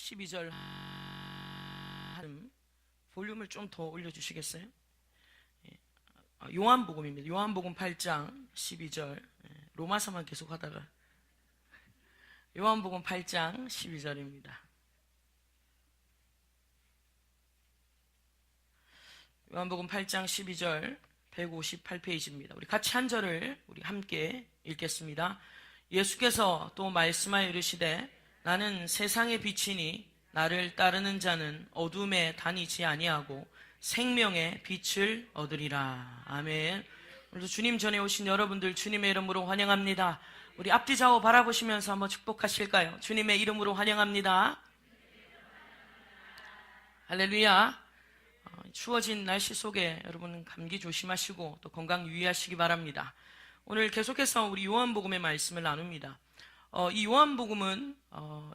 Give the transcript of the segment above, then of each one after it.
12절 볼륨을 좀 더 올려주시겠어요? 요한복음입니다. 요한복음 8장 12절. 로마서만 계속 하다가 요한복음 8장 12절입니다. 요한복음 8장 12절 158페이지입니다. 우리 같이 한 절을 우리 함께 읽겠습니다. 예수께서 또 말씀하여 이르시되 나는 세상의 빛이니 나를 따르는 자는 어둠에 다니지 아니하고 생명의 빛을 얻으리라. 아멘. 오늘도 주님 전에 오신 여러분들 주님의 이름으로 환영합니다. 우리 앞뒤 좌우 바라보시면서 한번 축복하실까요? 주님의 이름으로 환영합니다. 할렐루야. 추워진 날씨 속에 여러분 감기 조심하시고 또 건강 유의하시기 바랍니다. 오늘 계속해서 우리 요한복음의 말씀을 나눕니다. 이 요한복음은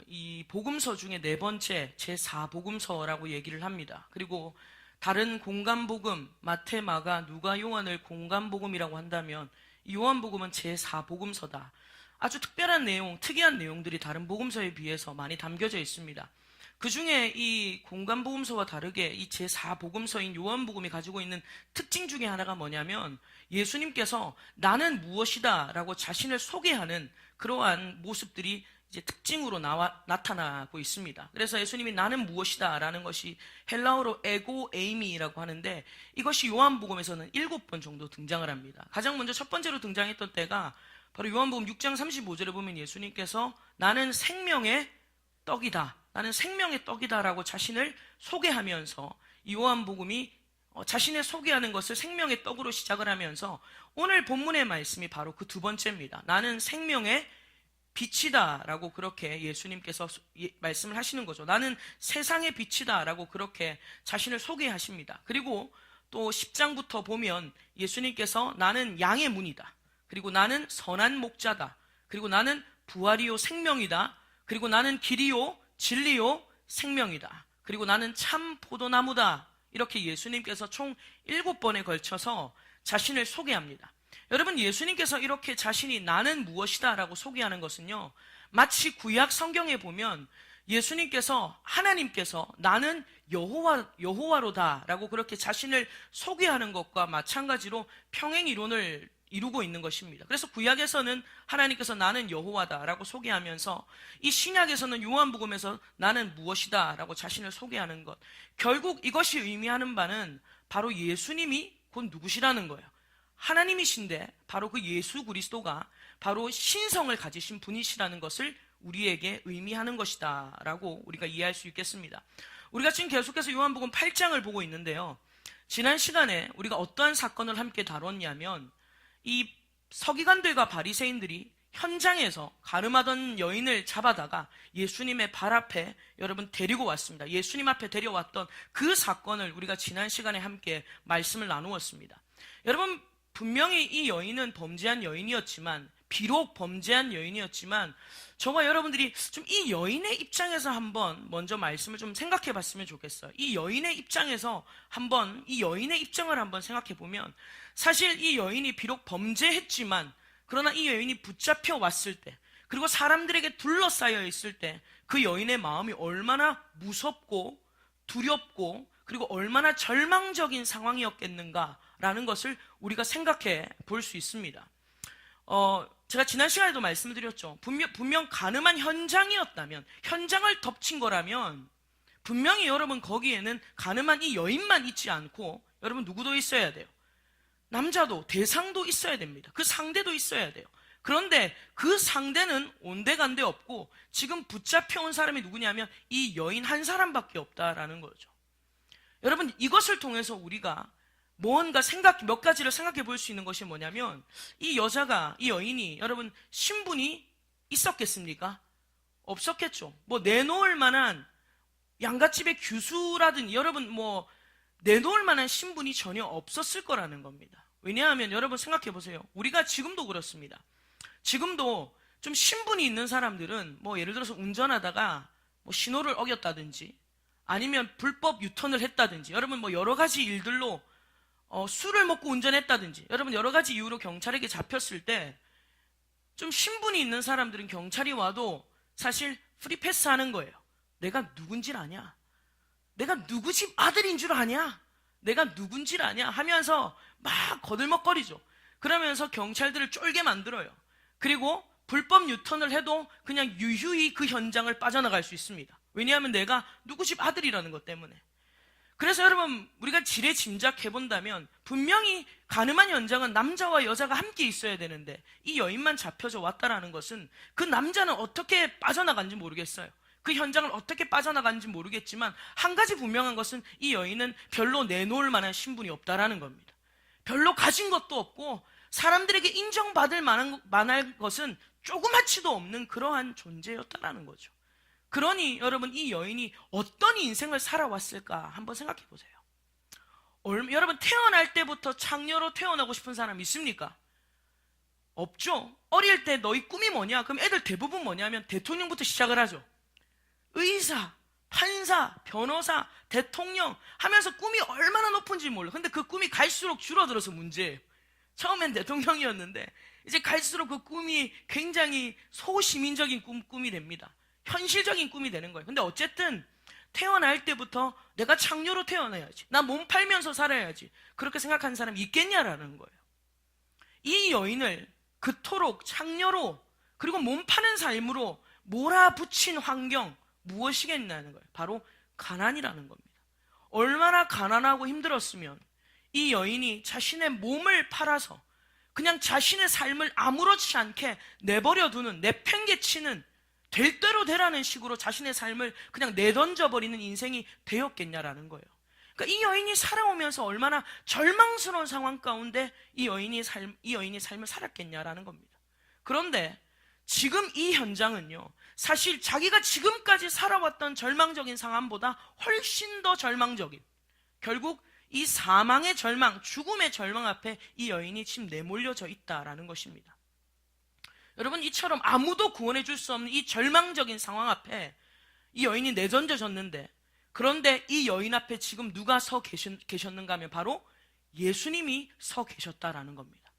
이 복음서 중에 네 번째 제4복음서라고 얘기를 합니다. 그리고 다른 공간복음, 마태, 마가, 누가, 요한을 공간복음이라고 한다면 이 요한복음은 제4복음서다. 아주 특별한 내용, 특이한 내용들이 다른 복음서에 비해서 많이 담겨져 있습니다. 그 중에 이 공간복음서와 다르게 이 제4복음서인 요한복음이 가지고 있는 특징 중에 하나가 뭐냐면 예수님께서 나는 무엇이다 라고 자신을 소개하는 그러한 모습들이 이제 특징으로 나타나고 있습니다. 그래서 예수님이 나는 무엇이다 라는 것이 헬라어로 에고 에이미라고 하는데 이것이 요한복음에서는 7번 정도 등장을 합니다. 가장 먼저 첫 번째로 등장했던 때가 바로 요한복음 6장 35절에 보면 예수님께서 나는 생명의 떡이다. 나는 생명의 떡이다 라고 자신을 소개하면서 이 요한복음이 자신의 소개하는 것을 생명의 떡으로 시작을 하면서 오늘 본문의 말씀이 바로 그 두 번째입니다. 나는 생명의 빛이다 라고 그렇게 예수님께서 말씀을 하시는 거죠. 나는 세상의 빛이다 라고 그렇게 자신을 소개하십니다. 그리고 또 10장부터 보면 예수님께서 나는 양의 문이다. 그리고 나는 선한 목자다. 그리고 나는 부활이요 생명이다. 그리고 나는 길이요 진리요 생명이다. 그리고 나는 참 포도나무다. 이렇게 예수님께서 총 7번에 걸쳐서 자신을 소개합니다. 여러분, 예수님께서 이렇게 자신이 나는 무엇이다 라고 소개하는 것은요, 마치 구약 성경에 보면 예수님께서 하나님께서 나는 여호와로다 라고 그렇게 자신을 소개하는 것과 마찬가지로 평행 이론을 이루고 있는 것입니다. 그래서 구약에서는 하나님께서 나는 여호와다 라고 소개하면서 이 신약에서는 요한복음에서 나는 무엇이다 라고 자신을 소개하는 것, 결국 이것이 의미하는 바는 바로 예수님이 곧 누구시라는 거예요. 하나님이신데 바로 그 예수 그리스도가 바로 신성을 가지신 분이시라는 것을 우리에게 의미하는 것이다 라고 우리가 이해할 수 있겠습니다. 우리가 지금 계속해서 요한복음 8장을 보고 있는데요, 지난 시간에 우리가 어떠한 사건을 함께 다뤘냐면 이 서기관들과 바리새인들이 현장에서 가늠하던 여인을 잡아다가 예수님의 발 앞에 여러분 데리고 왔습니다. 예수님 앞에 데려왔던 그 사건을 우리가 지난 시간에 함께 말씀을 나누었습니다. 여러분, 분명히 이 여인은 범죄한 여인이었지만, 비록 범죄한 여인이었지만 저와 여러분들이 좀 이 여인의 입장에서 한번 먼저 말씀을 좀 생각해 봤으면 좋겠어요. 이 여인의 입장에서 한번 이 여인의 입장을 한번 생각해 보면, 사실 이 여인이 비록 범죄했지만 그러나 이 여인이 붙잡혀 왔을 때, 그리고 사람들에게 둘러싸여 있을 때 그 여인의 마음이 얼마나 무섭고 두렵고 그리고 얼마나 절망적인 상황이었겠는가라는 것을 우리가 생각해 볼 수 있습니다. 제가 지난 시간에도 말씀을 드렸죠. 분명 가늠한 현장이었다면, 현장을 덮친 거라면 분명히 여러분 거기에는 가늠한 이 여인만 있지 않고 여러분 누구도 있어야 돼요. 남자도, 대상도 있어야 됩니다. 그 상대도 있어야 돼요. 그런데 그 상대는 온데간데 없고 지금 붙잡혀온 사람이 누구냐면 이 여인 한 사람밖에 없다라는 거죠. 여러분, 이것을 통해서 우리가 뭔가 몇 가지를 생각해 볼 수 있는 것이 뭐냐면, 이 여자가, 이 여인이 여러분 신분이 있었겠습니까? 없었겠죠. 뭐 내놓을 만한 양갓집의 규수라든지 여러분 내놓을 만한 신분이 전혀 없었을 거라는 겁니다. 왜냐하면 여러분 생각해 보세요. 우리가 지금도 그렇습니다. 지금도 좀 신분이 있는 사람들은 예를 들어서 운전하다가 신호를 어겼다든지 아니면 불법 유턴을 했다든지 여러분 여러 가지 일들로 술을 먹고 운전했다든지 여러분 여러 가지 이유로 경찰에게 잡혔을 때 좀 신분이 있는 사람들은 경찰이 와도 사실 프리패스 하는 거예요. 내가 누군지 아냐? 내가 누구 집 아들인 줄 아냐? 내가 누군지 아냐? 하면서 막 거들먹거리죠. 그러면서 경찰들을 쫄게 만들어요. 그리고 불법 유턴을 해도 그냥 유유히 그 현장을 빠져나갈 수 있습니다. 왜냐하면 내가 누구 집 아들이라는 것 때문에. 그래서 여러분, 우리가 지레 짐작해본다면 분명히 가늠한 현장은 남자와 여자가 함께 있어야 되는데 이 여인만 잡혀져 왔다라는 것은 그 남자는 어떻게 빠져나간지 모르겠어요. 그 현장을 어떻게 빠져나간지 모르겠지만 한 가지 분명한 것은 이 여인은 별로 내놓을 만한 신분이 없다라는 겁니다. 별로 가진 것도 없고 사람들에게 인정받을 만할 것은 조그맣지도 없는 그러한 존재였다라는 거죠. 그러니 여러분, 이 여인이 어떤 인생을 살아왔을까 한번 생각해 보세요. 여러분, 태어날 때부터 창녀로 태어나고 싶은 사람 있습니까? 없죠. 어릴 때 너희 꿈이 뭐냐? 그럼 애들 대부분 뭐냐면 대통령부터 시작을 하죠. 의사, 판사, 변호사, 대통령 하면서 꿈이 얼마나 높은지 몰라. 근데 그 꿈이 갈수록 줄어들어서 문제예요. 처음엔 대통령이었는데 이제 갈수록 그 꿈이 굉장히 소시민적인 꿈이 됩니다. 현실적인 꿈이 되는 거예요. 근데 어쨌든 태어날 때부터 내가 창녀로 태어나야지, 나 몸 팔면서 살아야지, 그렇게 생각하는 사람이 있겠냐라는 거예요. 이 여인을 그토록 창녀로 그리고 몸 파는 삶으로 몰아붙인 환경 무엇이겠냐는 거예요. 바로 가난이라는 겁니다. 얼마나 가난하고 힘들었으면 이 여인이 자신의 몸을 팔아서 그냥 자신의 삶을 아무렇지 않게 내버려두는, 내팽개치는, 될 대로 되라는 식으로 자신의 삶을 그냥 내던져버리는 인생이 되었겠냐라는 거예요. 그러니까 이 여인이 살아오면서 얼마나 절망스러운 상황 가운데 이 여인이 삶을 살았겠냐라는 겁니다. 그런데 지금 이 현장은요, 사실 자기가 지금까지 살아왔던 절망적인 상황보다 훨씬 더 절망적인, 결국 이 사망의 절망, 죽음의 절망 앞에 이 여인이 지금 내몰려져 있다라는 것입니다. 여러분, 이처럼 아무도 구원해 줄 수 없는 이 절망적인 상황 앞에 이 여인이 내던져졌는데, 그런데 이 여인 앞에 지금 누가 서 계셨는가 하면 바로 예수님이 서 계셨다라는 겁니다.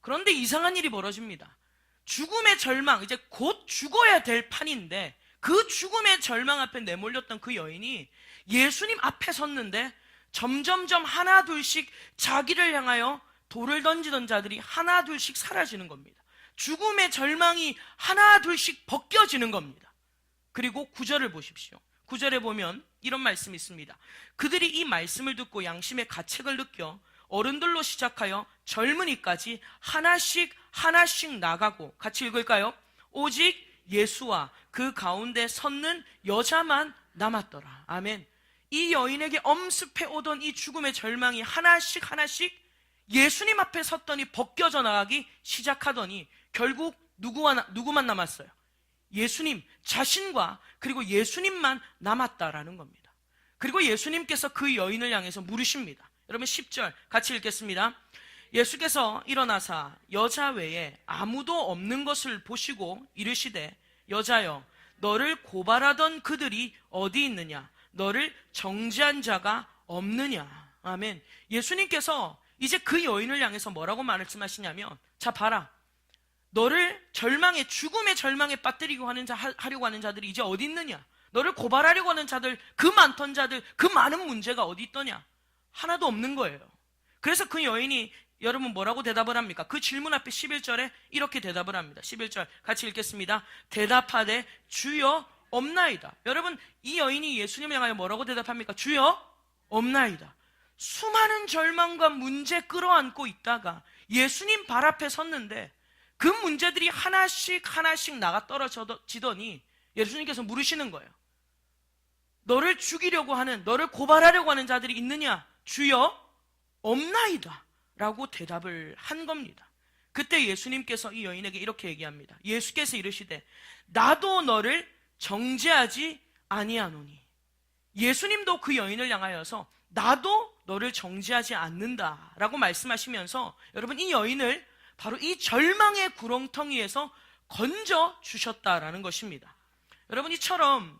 그런데 이상한 일이 벌어집니다. 죽음의 절망, 이제 곧 죽어야 될 판인데 그 죽음의 절망 앞에 내몰렸던 그 여인이 예수님 앞에 섰는데 점점점 하나 둘씩 자기를 향하여 돌을 던지던 자들이 하나 둘씩 사라지는 겁니다. 죽음의 절망이 하나 둘씩 벗겨지는 겁니다. 그리고 9절을 보십시오. 9절에 보면 이런 말씀이 있습니다. 그들이 이 말씀을 듣고 양심의 가책을 느껴 어른들로 시작하여 젊은이까지 하나씩 나가고, 같이 읽을까요? 오직 예수와 그 가운데 섰는 여자만 남았더라. 아멘. 이 여인에게 엄습해 오던 이 죽음의 절망이 하나씩 예수님 앞에 섰더니 벗겨져 나가기 시작하더니 결국 누구만 남았어요? 예수님 자신과 그리고 예수님만 남았다라는 겁니다. 그리고 예수님께서 그 여인을 향해서 물으십니다. 여러분 10절 같이 읽겠습니다. 예수께서 일어나사 여자 외에 아무도 없는 것을 보시고 이르시되 여자여, 너를 고발하던 그들이 어디 있느냐? 너를 정죄한 자가 없느냐? 아멘. 예수님께서 이제 그 여인을 향해서 뭐라고 말씀하시냐면, 자 봐라, 너를 죽음의 절망에 빠뜨리고 하려고 하는 자들이 이제 어디 있느냐? 너를 고발하려고 하는 자들, 그 많던 자들, 그 많은 문제가 어디 있더냐? 하나도 없는 거예요. 그래서 그 여인이 여러분 뭐라고 대답을 합니까? 그 질문 앞에 11절에 이렇게 대답을 합니다. 11절 같이 읽겠습니다. 대답하되 주여 없나이다. 여러분, 이 여인이 예수님을 향하여 뭐라고 대답합니까? 주여 없나이다. 수많은 절망과 문제 끌어안고 있다가 예수님 발 앞에 섰는데 그 문제들이 하나씩 나가 떨어지더니 예수님께서 물으시는 거예요. 너를 죽이려고 하는, 너를 고발하려고 하는 자들이 있느냐? 주여 없나이다 라고 대답을 한 겁니다. 그때 예수님께서 이 여인에게 이렇게 얘기합니다. 예수께서 이르시되 나도 너를 정죄하지 아니하노니. 예수님도 그 여인을 향하여서 나도 너를 정죄하지 않는다 라고 말씀하시면서 여러분, 이 여인을 바로 이 절망의 구렁텅이에서 건져 주셨다라는 것입니다. 여러분, 이처럼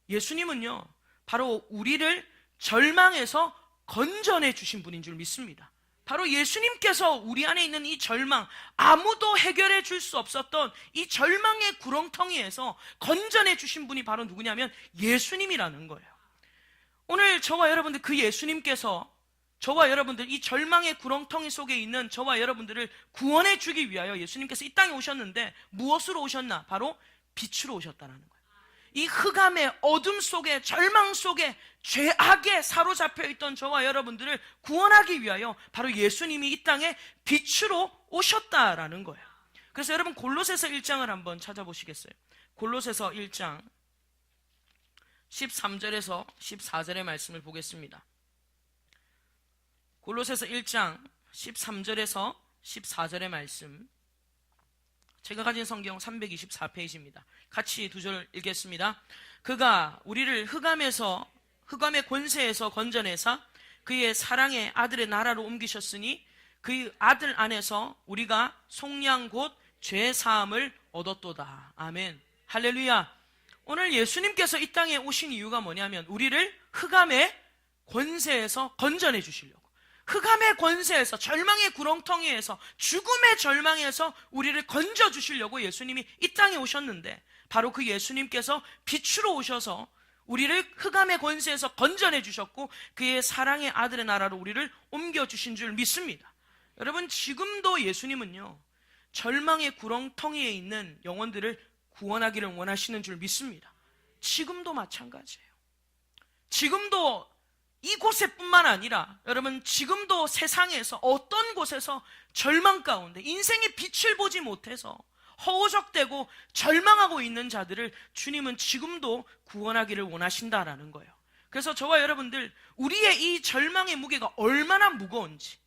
예수님은요 바로 우리를 절망에서 건져내 주신 분인 줄 믿습니다. 바로 예수님께서 우리 안에 있는 이 절망, 아무도 해결해 줄 수 없었던 이 절망의 구렁텅이에서 건져내 주신 분이 바로 누구냐면 예수님이라는 거예요. 오늘 저와 여러분들, 그 예수님께서 저와 여러분들, 이 절망의 구렁텅이 속에 있는 저와 여러분들을 구원해 주기 위하여 예수님께서 이 땅에 오셨는데 무엇으로 오셨나? 바로 빛으로 오셨다는 거예요. 이 흑암의 어둠 속에, 절망 속에, 죄악에 사로잡혀 있던 저와 여러분들을 구원하기 위하여 바로 예수님이 이 땅에 빛으로 오셨다라는 거예요. 그래서 여러분, 골로새서 1장을 한번 찾아보시겠어요? 골로새서 1장 13절에서 14절의 말씀을 보겠습니다. 골로새서 1장 13절에서 14절의 말씀, 제가 가진 성경 324페이지입니다. 같이 두 절 읽겠습니다. 그가 우리를 흑암의 권세에서 건져내사 그의 사랑의 아들의 나라로 옮기셨으니 그 아들 안에서 우리가 속량 곧 죄 사함을 얻었도다. 아멘. 할렐루야. 오늘 예수님께서 이 땅에 오신 이유가 뭐냐면 우리를 흑암의 권세에서 건져내 주시려고, 흑암의 권세에서, 절망의 구렁텅이에서, 죽음의 절망에서 우리를 건져주시려고 예수님이 이 땅에 오셨는데, 바로 그 예수님께서 빛으로 오셔서 우리를 흑암의 권세에서 건져내 주셨고 그의 사랑의 아들의 나라로 우리를 옮겨주신 줄 믿습니다. 여러분, 지금도 예수님은요, 절망의 구렁텅이에 있는 영혼들을 구원하기를 원하시는 줄 믿습니다. 지금도 마찬가지예요. 지금도 이곳에뿐만 아니라 여러분, 지금도 세상에서 어떤 곳에서 절망 가운데 인생의 빛을 보지 못해서 허우적대고 절망하고 있는 자들을 주님은 지금도 구원하기를 원하신다라는 거예요. 그래서 저와 여러분들, 우리의 이 절망의 무게가 얼마나 무거운지,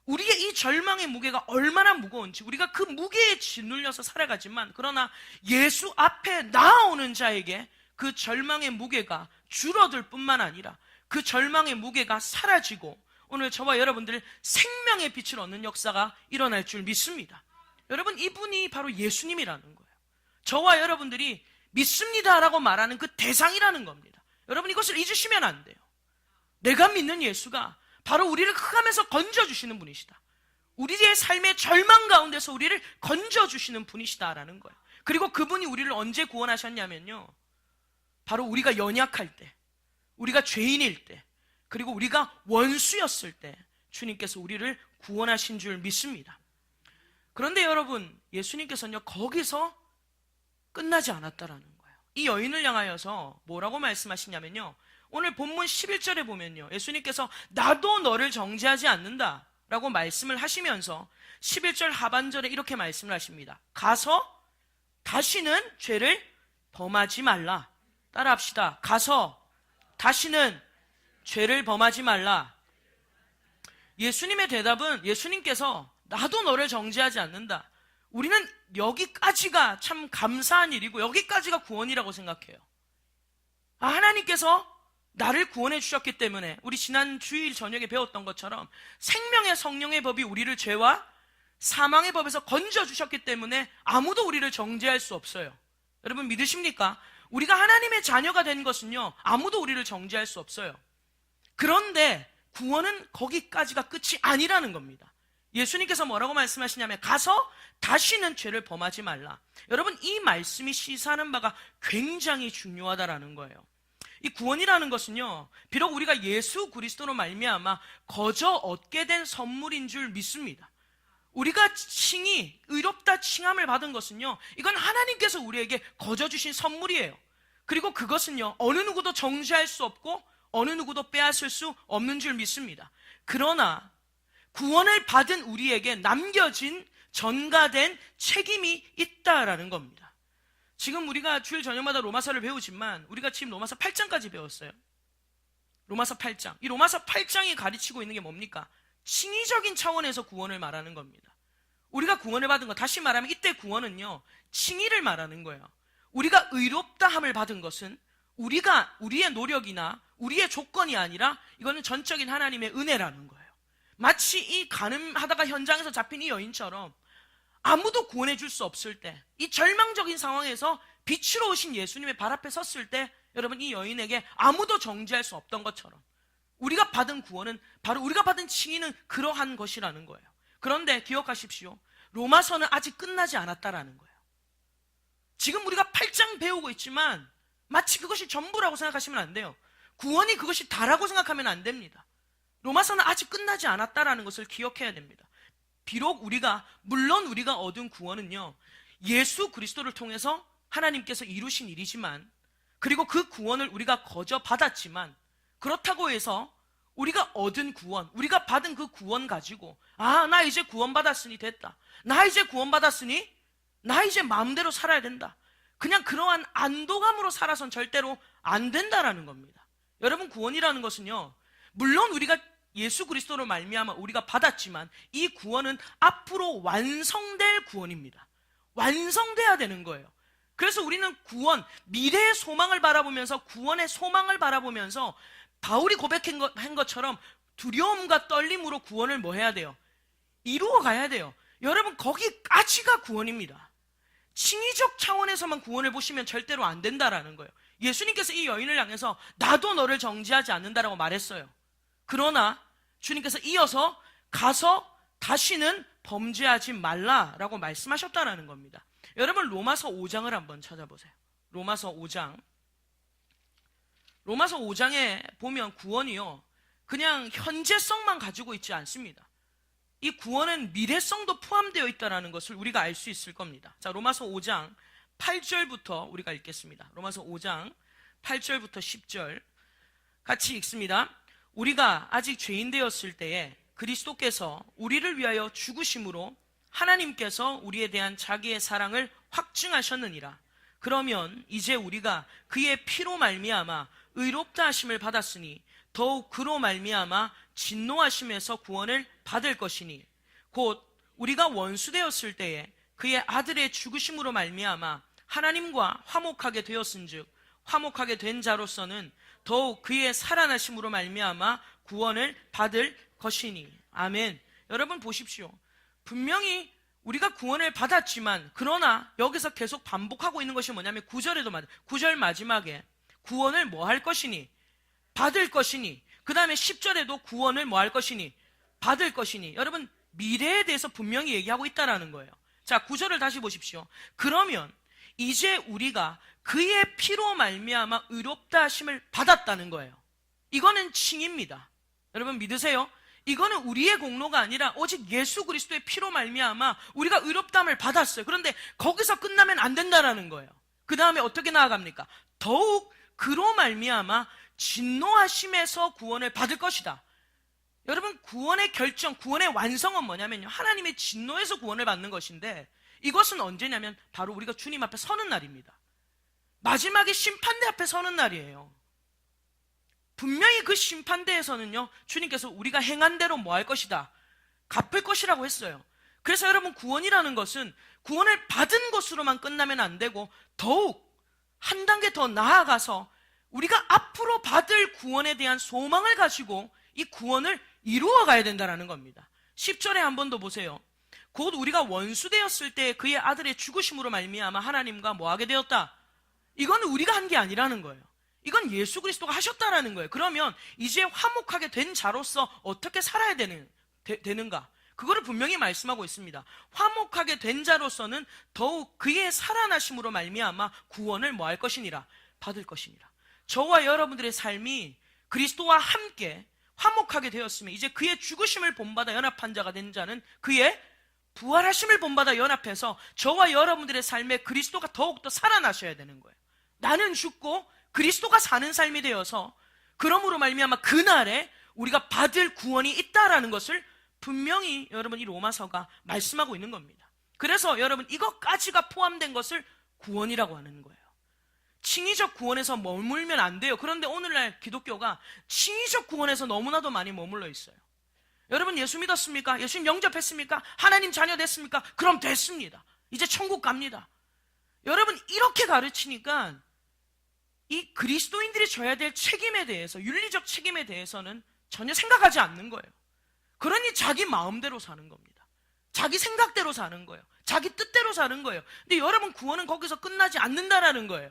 우리의 이 절망의 무게가 얼마나 무거운지, 우리가 그 무게에 짓눌려서 살아가지만, 그러나 예수 앞에 나아오는 자에게 그 절망의 무게가 줄어들 뿐만 아니라 그 절망의 무게가 사라지고 오늘 저와 여러분들 생명의 빛을 얻는 역사가 일어날 줄 믿습니다. 여러분, 이분이 바로 예수님이라는 거예요. 저와 여러분들이 믿습니다라고 말하는 그 대상이라는 겁니다. 여러분, 이것을 잊으시면 안 돼요. 내가 믿는 예수가 바로 우리를 흑암에서 건져주시는 분이시다. 우리의 삶의 절망 가운데서 우리를 건져주시는 분이시다라는 거예요. 그리고 그분이 우리를 언제 구원하셨냐면요, 바로 우리가 연약할 때, 우리가 죄인일 때, 그리고 우리가 원수였을 때 주님께서 우리를 구원하신 줄 믿습니다. 그런데 여러분, 예수님께서는요, 거기서 끝나지 않았다라는 거예요. 이 여인을 향하여서 뭐라고 말씀하시냐면요, 오늘 본문 11절에 보면요, 예수님께서 나도 너를 정죄하지 않는다 라고 말씀을 하시면서 11절 하반절에 이렇게 말씀을 하십니다. 가서 다시는 죄를 범하지 말라. 따라합시다. 가서 다시는 죄를 범하지 말라. 예수님의 대답은, 예수님께서 나도 너를 정죄하지 않는다. 우리는 여기까지가 참 감사한 일이고 여기까지가 구원이라고 생각해요. 하나님께서 나를 구원해 주셨기 때문에, 우리 지난 주일 저녁에 배웠던 것처럼 생명의 성령의 법이 우리를 죄와 사망의 법에서 건져주셨기 때문에 아무도 우리를 정죄할 수 없어요. 여러분, 믿으십니까? 우리가 하나님의 자녀가 된 것은요, 아무도 우리를 정죄할 수 없어요. 그런데 구원은 거기까지가 끝이 아니라는 겁니다. 예수님께서 뭐라고 말씀하시냐면 가서 다시는 죄를 범하지 말라. 여러분, 이 말씀이 시사하는 바가 굉장히 중요하다라는 거예요. 이 구원이라는 것은요, 비록 우리가 예수 그리스도로 말미암아 거저 얻게 된 선물인 줄 믿습니다. 우리가 칭이, 의롭다 칭함을 받은 것은요, 이건 하나님께서 우리에게 거저 주신 선물이에요. 그리고 그것은요, 어느 누구도 정죄할 수 없고 어느 누구도 빼앗을 수 없는 줄 믿습니다. 그러나 구원을 받은 우리에게 남겨진 전가된 책임이 있다라는 겁니다. 지금 우리가 주일 저녁마다 로마서를 배우지만 우리가 지금 로마서 8장까지 배웠어요. 로마서 8장. 이 로마서 8장이 가르치고 있는 게 뭡니까? 칭의적인 차원에서 구원을 말하는 겁니다. 우리가 구원을 받은 거, 다시 말하면 이때 구원은요, 칭의를 말하는 거예요. 우리가 의롭다함을 받은 것은 우리의 노력이나 우리의 조건이 아니라 이거는 전적인 하나님의 은혜라는 거예요. 마치 이 가늠하다가 현장에서 잡힌 이 여인처럼 아무도 구원해 줄 수 없을 때, 이 절망적인 상황에서 빛으로 오신 예수님의 발 앞에 섰을 때, 여러분, 이 여인에게 아무도 정죄할 수 없던 것처럼 우리가 받은 구원은, 바로 우리가 받은 칭의는 그러한 것이라는 거예요. 그런데 기억하십시오. 로마서는 아직 끝나지 않았다라는 거예요. 지금 우리가 8장 배우고 있지만 마치 그것이 전부라고 생각하시면 안 돼요. 구원이 그것이 다라고 생각하면 안 됩니다. 로마서는 아직 끝나지 않았다라는 것을 기억해야 됩니다. 비록 물론 우리가 얻은 구원은요, 예수 그리스도를 통해서 하나님께서 이루신 일이지만, 그리고 그 구원을 우리가 거저 받았지만, 그렇다고 해서 우리가 얻은 구원, 우리가 받은 그 구원 가지고 나 이제 구원받았으니 됐다, 나 이제 구원받았으니 나 이제 마음대로 살아야 된다, 그냥 그러한 안도감으로 살아선 절대로 안 된다라는 겁니다. 여러분, 구원이라는 것은요, 물론 우리가 예수 그리스도로 말미암아 우리가 받았지만 이 구원은 앞으로 완성될 구원입니다. 완성돼야 되는 거예요. 그래서 우리는 구원, 미래의 소망을 바라보면서, 구원의 소망을 바라보면서 바울이 고백한 것처럼 두려움과 떨림으로 구원을 뭐 해야 돼요? 이루어 가야 돼요. 여러분, 거기까지가 구원입니다. 칭의적 차원에서만 구원을 보시면 절대로 안 된다라는 거예요. 예수님께서 이 여인을 향해서 나도 너를 정죄하지 않는다라고 말했어요. 그러나 주님께서 이어서 가서 다시는 범죄하지 말라라고 말씀하셨다라는 겁니다. 여러분, 로마서 5장을 한번 찾아보세요. 로마서 5장. 로마서 5장에 보면 구원이요, 그냥 현재성만 가지고 있지 않습니다. 이 구원은 미래성도 포함되어 있다는 것을 우리가 알 수 있을 겁니다. 자, 로마서 5장 8절부터 우리가 읽겠습니다. 로마서 5장 8절부터 10절 같이 읽습니다. 우리가 아직 죄인 되었을 때에 그리스도께서 우리를 위하여 죽으심으로 하나님께서 우리에 대한 자기의 사랑을 확증하셨느니라. 그러면 이제 우리가 그의 피로 말미암아 의롭다 하심을 받았으니 더욱 그로 말미암아 진노하심에서 구원을 받을 것이니, 곧 우리가 원수 되었을 때에 그의 아들의 죽으심으로 말미암아 하나님과 화목하게 되었은즉 화목하게 된 자로서는 더욱 그의 살아나심으로 말미암아 구원을 받을 것이니. 아멘. 여러분 보십시오. 분명히 우리가 구원을 받았지만, 그러나 여기서 계속 반복하고 있는 것이 뭐냐면 9절 마지막에 구원을 뭐 할 것이니? 받을 것이니. 그 다음에 10절에도 구원을 뭐 할 것이니? 받을 것이니. 여러분, 미래에 대해서 분명히 얘기하고 있다라는 거예요. 자, 9절을 다시 보십시오. 그러면 이제 우리가 그의 피로 말미암아 의롭다 하심을 받았다는 거예요. 이거는 칭의입니다. 여러분 믿으세요? 이거는 우리의 공로가 아니라 오직 예수 그리스도의 피로 말미암아 우리가 의롭다함을 받았어요. 그런데 거기서 끝나면 안 된다라는 거예요. 그 다음에 어떻게 나아갑니까? 더욱 그로 말미암아 진노하심에서 구원을 받을 것이다. 여러분, 구원의 결정, 구원의 완성은 뭐냐면요, 하나님의 진노에서 구원을 받는 것인데, 이것은 언제냐면 바로 우리가 주님 앞에 서는 날입니다. 마지막에 심판대 앞에 서는 날이에요. 분명히 그 심판대에서는요, 주님께서 우리가 행한 대로 뭐 할 것이다? 갚을 것이라고 했어요. 그래서 여러분, 구원이라는 것은 구원을 받은 것으로만 끝나면 안 되고 더욱 한 단계 더 나아가서 우리가 앞으로 받을 구원에 대한 소망을 가지고 이 구원을 이루어 가야 된다는 겁니다. 10절에 한 번 더 보세요. 곧 우리가 원수 되었을 때 그의 아들의 죽으심으로 말미암아 하나님과 뭐하게 되었다. 이건 우리가 한 게 아니라는 거예요. 이건 예수 그리스도가 하셨다라는 거예요. 그러면 이제 화목하게 된 자로서 어떻게 살아야 되는가? 그거를 분명히 말씀하고 있습니다. 화목하게 된 자로서는 더욱 그의 살아나심으로 말미암아 구원을 뭐 할 것이니라? 받을 것이니라. 저와 여러분들의 삶이 그리스도와 함께 화목하게 되었으면 이제 그의 죽으심을 본받아 연합한 자가 된 자는 그의 부활하심을 본받아 연합해서 저와 여러분들의 삶에 그리스도가 더욱더 살아나셔야 되는 거예요. 나는 죽고 그리스도가 사는 삶이 되어서 그러므로 말미암아 그날에 우리가 받을 구원이 있다라는 것을 분명히 여러분 이 로마서가 말씀하고 있는 겁니다. 그래서 여러분 이것까지가 포함된 것을 구원이라고 하는 거예요. 칭의적 구원에서 머물면 안 돼요. 그런데 오늘날 기독교가 칭의적 구원에서 너무나도 많이 머물러 있어요. 여러분 예수 믿었습니까? 예수님 영접했습니까? 하나님 자녀 됐습니까? 그럼 됐습니다. 이제 천국 갑니다. 여러분 이렇게 가르치니까 이 그리스도인들이 져야 될 책임에 대해서, 윤리적 책임에 대해서는 전혀 생각하지 않는 거예요. 그러니 자기 마음대로 사는 겁니다. 자기 생각대로 사는 거예요. 자기 뜻대로 사는 거예요. 근데 여러분 구원은 거기서 끝나지 않는다라는 거예요.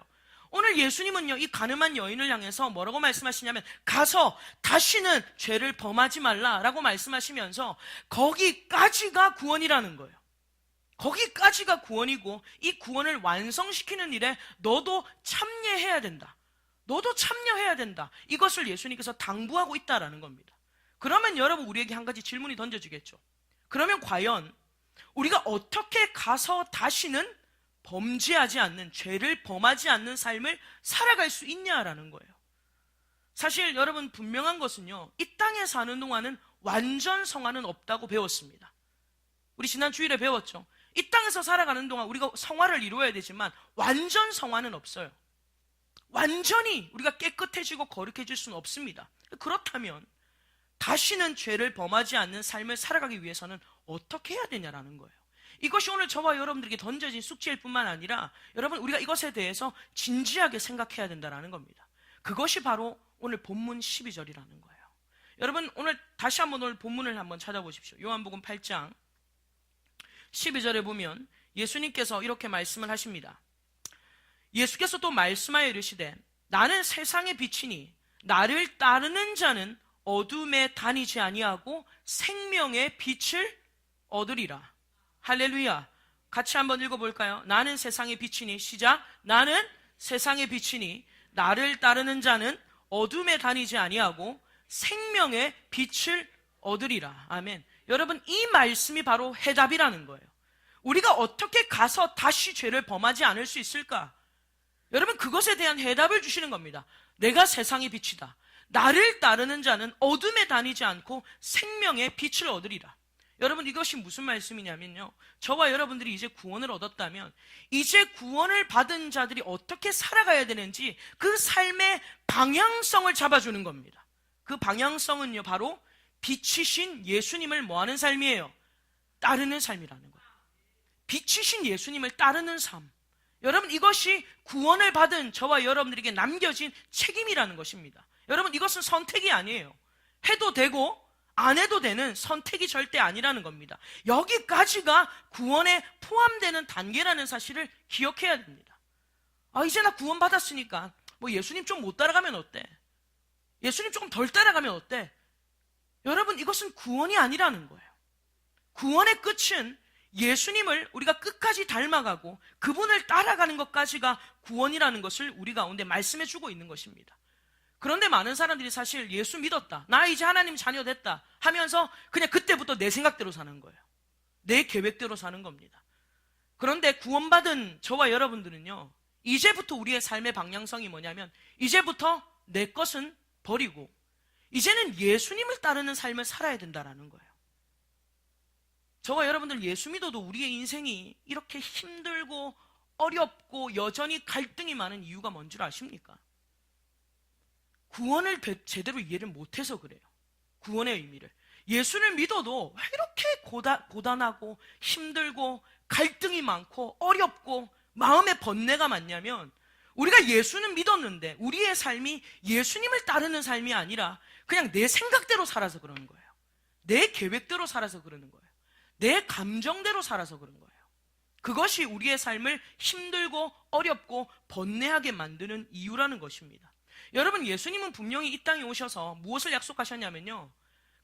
오늘 예수님은요, 이 가늠한 여인을 향해서 뭐라고 말씀하시냐면, 가서 다시는 죄를 범하지 말라라고 말씀하시면서 거기까지가 구원이라는 거예요. 거기까지가 구원이고, 이 구원을 완성시키는 일에 너도 참여해야 된다. 너도 참여해야 된다. 이것을 예수님께서 당부하고 있다라는 겁니다. 그러면 여러분, 우리에게 한 가지 질문이 던져지겠죠. 그러면 과연 우리가 어떻게 가서 다시는 범죄하지 않는, 죄를 범하지 않는 삶을 살아갈 수 있냐라는 거예요. 사실 여러분, 분명한 것은요, 이 땅에 사는 동안은 완전 성화는 없다고 배웠습니다. 우리 지난 주일에 배웠죠. 이 땅에서 살아가는 동안 우리가 성화를 이루어야 되지만 완전 성화는 없어요. 완전히 우리가 깨끗해지고 거룩해질 수는 없습니다. 그렇다면 다시는 죄를 범하지 않는 삶을 살아가기 위해서는 어떻게 해야 되냐라는 거예요. 이것이 오늘 저와 여러분들에게 던져진 숙제일 뿐만 아니라 여러분, 우리가 이것에 대해서 진지하게 생각해야 된다는 겁니다. 그것이 바로 오늘 본문 12절이라는 거예요. 여러분, 오늘 다시 한번 오늘 본문을 한번 찾아보십시오. 요한복음 8장 12절에 보면 예수님께서 이렇게 말씀을 하십니다. 예수께서 또 말씀하여 이르시되 나는 세상의 빛이니 나를 따르는 자는 어둠에 다니지 아니하고 생명의 빛을 얻으리라. 할렐루야. 같이 한번 읽어볼까요? 나는 세상의 빛이니, 시작. 나는 세상의 빛이니 나를 따르는 자는 어둠에 다니지 아니하고 생명의 빛을 얻으리라. 아멘. 여러분, 이 말씀이 바로 해답이라는 거예요. 우리가 어떻게 가서 다시 죄를 범하지 않을 수 있을까? 여러분, 그것에 대한 해답을 주시는 겁니다. 내가 세상의 빛이다. 나를 따르는 자는 어둠에 다니지 않고 생명의 빛을 얻으리라. 여러분, 이것이 무슨 말씀이냐면요, 저와 여러분들이 이제 구원을 얻었다면 이제 구원을 받은 자들이 어떻게 살아가야 되는지 그 삶의 방향성을 잡아주는 겁니다. 그 방향성은요, 바로 빛이신 예수님을 뭐하는 삶이에요? 따르는 삶이라는 거예요. 빛이신 예수님을 따르는 삶. 여러분, 이것이 구원을 받은 저와 여러분들에게 남겨진 책임이라는 것입니다. 여러분, 이것은 선택이 아니에요. 해도 되고 안 해도 되는 선택이 절대 아니라는 겁니다. 여기까지가 구원에 포함되는 단계라는 사실을 기억해야 됩니다. 이제 나 구원 받았으니까 뭐 예수님 좀 못 따라가면 어때? 예수님 조금 덜 따라가면 어때? 여러분, 이것은 구원이 아니라는 거예요. 구원의 끝은 예수님을 우리가 끝까지 닮아가고 그분을 따라가는 것까지가 구원이라는 것을 우리 가운데 말씀해 주고 있는 것입니다. 그런데 많은 사람들이 사실 예수 믿었다, 나 이제 하나님 자녀 됐다 하면서 그냥 그때부터 내 생각대로 사는 거예요. 내 계획대로 사는 겁니다. 그런데 구원받은 저와 여러분들은요, 이제부터 우리의 삶의 방향성이 뭐냐면 이제부터 내 것은 버리고 이제는 예수님을 따르는 삶을 살아야 된다는 거예요. 저와 여러분들 예수 믿어도 우리의 인생이 이렇게 힘들고 어렵고 여전히 갈등이 많은 이유가 뭔 줄 아십니까? 구원을 제대로 이해를 못해서 그래요. 구원의 의미를. 예수를 믿어도 왜 이렇게 고단하고 힘들고 갈등이 많고 어렵고 마음의 번뇌가 많냐면 우리가 예수는 믿었는데 우리의 삶이 예수님을 따르는 삶이 아니라 그냥 내 생각대로 살아서 그러는 거예요. 내 계획대로 살아서 그러는 거예요. 내 감정대로 살아서 그런 거예요. 그것이 우리의 삶을 힘들고 어렵고 번뇌하게 만드는 이유라는 것입니다. 여러분, 예수님은 분명히 이 땅에 오셔서 무엇을 약속하셨냐면요,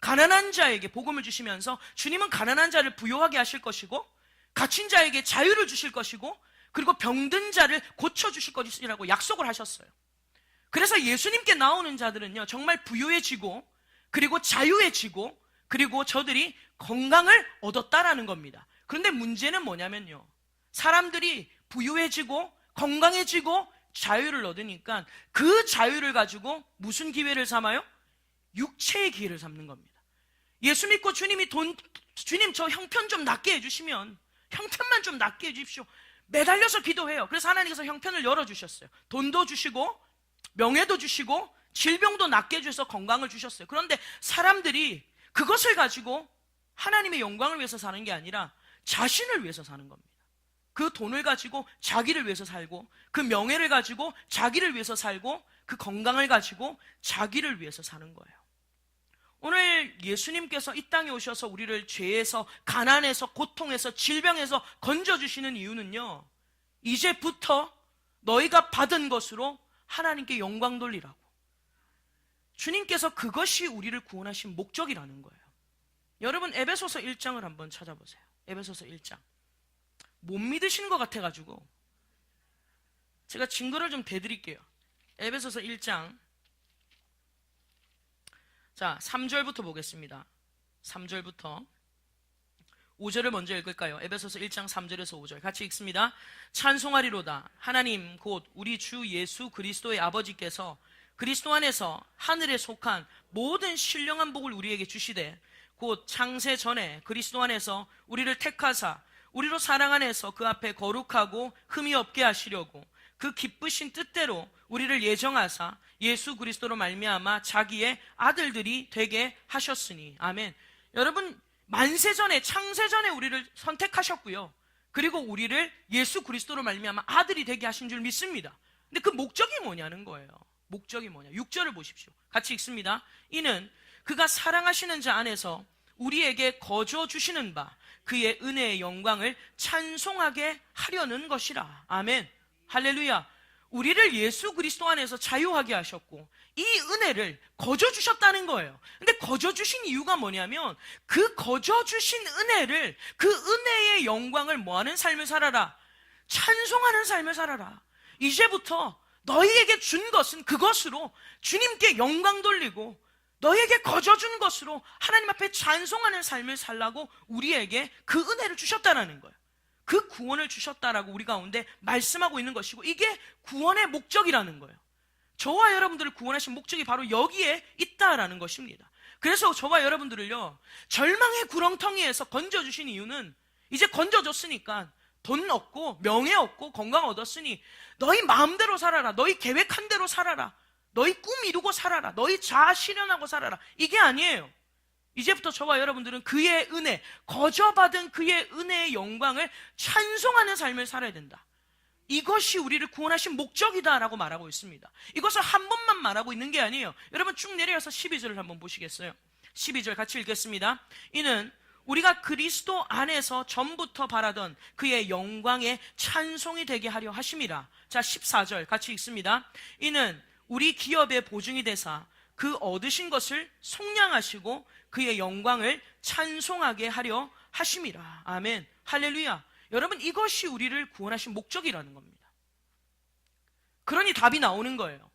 가난한 자에게 복음을 주시면서 주님은 가난한 자를 부유하게 하실 것이고 갇힌 자에게 자유를 주실 것이고 그리고 병든 자를 고쳐주실 것이라고 약속을 하셨어요. 그래서 예수님께 나오는 자들은요, 정말 부유해지고 그리고 자유해지고 그리고 저들이 건강을 얻었다라는 겁니다. 그런데 문제는 뭐냐면요, 사람들이 부유해지고 건강해지고 자유를 얻으니까 그 자유를 가지고 무슨 기회를 삼아요? 육체의 기회를 삼는 겁니다. 예수 믿고 주님이 주님 저 형편 좀 낫게 해주시면, 형편만 좀 낫게 해주십시오, 매달려서 기도해요. 그래서 하나님께서 형편을 열어주셨어요. 돈도 주시고 명예도 주시고 질병도 낫게 해주셔서 건강을 주셨어요. 그런데 사람들이 그것을 가지고 하나님의 영광을 위해서 사는 게 아니라 자신을 위해서 사는 겁니다. 그 돈을 가지고 자기를 위해서 살고 그 명예를 가지고 자기를 위해서 살고 그 건강을 가지고 자기를 위해서 사는 거예요. 오늘 예수님께서 이 땅에 오셔서 우리를 죄에서, 가난에서, 고통에서, 질병에서 건져주시는 이유는요, 이제부터 너희가 받은 것으로 하나님께 영광 돌리라고. 주님께서 그것이 우리를 구원하신 목적이라는 거예요. 여러분, 에베소서 1장을 한번 찾아보세요. 에베소서 1장. 못 믿으시는 것 같아가지고 제가 증거를 좀 대드릴게요. 에베소서 1장. 자, 3절부터 보겠습니다. 3절부터 5절을 먼저 읽을까요? 에베소서 1장 3절에서 5절 같이 읽습니다. 찬송하리로다. 하나님 곧 우리 주 예수 그리스도의 아버지께서 그리스도 안에서 하늘에 속한 모든 신령한 복을 우리에게 주시되 곧 창세 전에 그리스도 안에서 우리를 택하사 우리로 사랑 안에서 그 앞에 거룩하고 흠이 없게 하시려고 그 기쁘신 뜻대로 우리를 예정하사 예수 그리스도로 말미암아 자기의 아들들이 되게 하셨으니. 아멘. 여러분, 만세 전에, 창세 전에 우리를 선택하셨고요. 그리고 우리를 예수 그리스도로 말미암아 아들이 되게 하신 줄 믿습니다. 근데 그 목적이 뭐냐는 거예요. 목적이 뭐냐? 6절을 보십시오. 같이 읽습니다. 이는 그가 사랑하시는 자 안에서 우리에게 거저 주시는 바 그의 은혜의 영광을 찬송하게 하려는 것이라. 아멘. 할렐루야. 우리를 예수 그리스도 안에서 자유하게 하셨고 이 은혜를 거저 주셨다는 거예요. 근데 거저 주신 이유가 뭐냐면 그 거저 주신 은혜를, 그 은혜의 영광을 뭐하는 삶을 살아라? 찬송하는 삶을 살아라. 이제부터 너희에게 준 것은 그것으로 주님께 영광 돌리고 너희에게 거저 준 것으로 하나님 앞에 찬송하는 삶을 살라고 우리에게 그 은혜를 주셨다는 거예요. 그 구원을 주셨다라고 우리 가운데 말씀하고 있는 것이고 이게 구원의 목적이라는 거예요. 저와 여러분들을 구원하신 목적이 바로 여기에 있다라는 것입니다. 그래서 저와 여러분들을요, 절망의 구렁텅이에서 건져주신 이유는 이제 건져줬으니까 돈 얻고 명예 얻고 건강 얻었으니 너희 마음대로 살아라. 너희 계획한 대로 살아라. 너희 꿈 이루고 살아라. 너희 자아 실현하고 살아라. 이게 아니에요. 이제부터 저와 여러분들은 그의 은혜, 거저받은 그의 은혜의 영광을 찬송하는 삶을 살아야 된다. 이것이 우리를 구원하신 목적이다라고 말하고 있습니다. 이것을 한 번만 말하고 있는 게 아니에요. 여러분 쭉 내려서 12절을 한번 보시겠어요? 12절 같이 읽겠습니다. 이는 우리가 그리스도 안에서 전부터 바라던 그의 영광의 찬송이 되게 하려 하심이라. 자, 14절 같이 읽습니다. 이는 우리 기업의 보증이 되사 그 얻으신 것을 속량하시고 그의 영광을 찬송하게 하려 하심이라. 아멘. 할렐루야. 여러분, 이것이 우리를 구원하신 목적이라는 겁니다. 그러니 답이 나오는 거예요.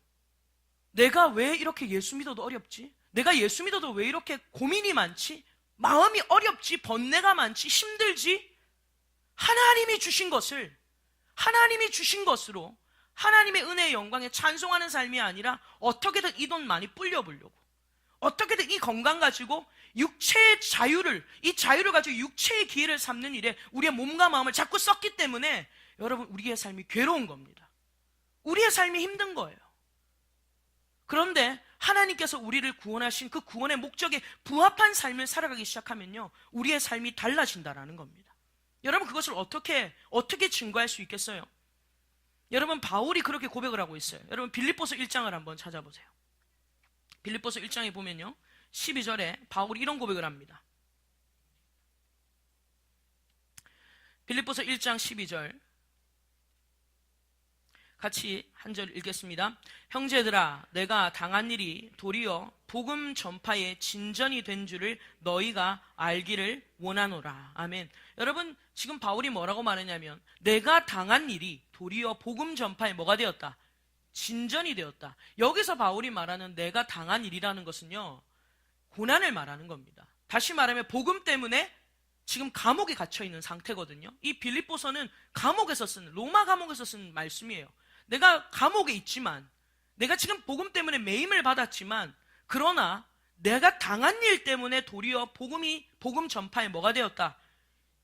내가 왜 이렇게 예수 믿어도 어렵지? 내가 예수 믿어도 왜 이렇게 고민이 많지? 마음이 어렵지? 번뇌가 많지? 힘들지? 하나님이 주신 것을, 하나님이 주신 것으로 하나님의 은혜의 영광에 찬송하는 삶이 아니라 어떻게든 이 돈 많이 불려보려고, 어떻게든 이 건강 가지고 육체의 자유를, 이 자유를 가지고 육체의 기회를 삼는 일에 우리의 몸과 마음을 자꾸 썼기 때문에 여러분, 우리의 삶이 괴로운 겁니다. 우리의 삶이 힘든 거예요. 그런데 하나님께서 우리를 구원하신 그 구원의 목적에 부합한 삶을 살아가기 시작하면요, 우리의 삶이 달라진다라는 겁니다. 여러분, 그것을 어떻게 증거할 수 있겠어요? 여러분, 바울이 그렇게 고백을 하고 있어요. 여러분, 빌립보서 1장을 한번 찾아보세요. 빌립보서 1장에 보면요, 12절에 바울이 이런 고백을 합니다. 빌립보서 1장 12절 같이 한 절 읽겠습니다. 형제들아, 내가 당한 일이 도리어 복음 전파의 진전이 된 줄을 너희가 알기를 원하노라. 아멘. 여러분, 지금 바울이 뭐라고 말하냐면 내가 당한 일이 도리어 복음 전파에 뭐가 되었다? 진전이 되었다. 여기서 바울이 말하는 내가 당한 일이라는 것은요, 고난을 말하는 겁니다. 다시 말하면 복음 때문에 지금 감옥에 갇혀 있는 상태거든요. 이 빌립보서는 감옥에서 쓴, 로마 감옥에서 쓴 말씀이에요. 내가 감옥에 있지만, 내가 지금 복음 때문에 매임을 받았지만, 그러나 내가 당한 일 때문에 도리어 복음 전파에 뭐가 되었다?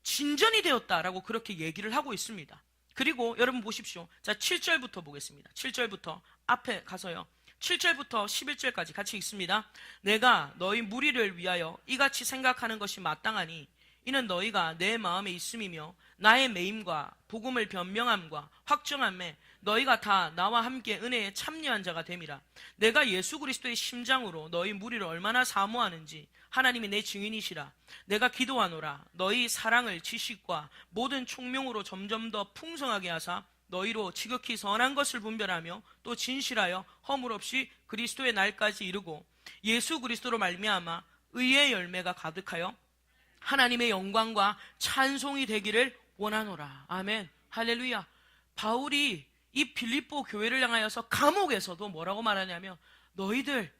진전이 되었다라고 그렇게 얘기를 하고 있습니다. 그리고 여러분 보십시오. 자, 7절부터 보겠습니다. 7절부터 앞에 가서요, 7절부터 11절까지 같이 읽습니다. 내가 너희 무리를 위하여 이같이 생각하는 것이 마땅하니 이는 너희가 내 마음에 있음이며 나의 매임과 복음을 변명함과 확정함에 너희가 다 나와 함께 은혜에 참여한 자가 됨이라. 내가 예수 그리스도의 심장으로 너희 무리를 얼마나 사모하는지 하나님이 내 증인이시라. 내가 기도하노라. 너희 사랑을 지식과 모든 총명으로 점점 더 풍성하게 하사 너희로 지극히 선한 것을 분별하며 또 진실하여 허물 없이 그리스도의 날까지 이르고 예수 그리스도로 말미암아 의의 열매가 가득하여 하나님의 영광과 찬송이 되기를 원하노라. 아멘. 할렐루야. 바울이 이 빌립보 교회를 향하여서 감옥에서도 뭐라고 말하냐면 너희들은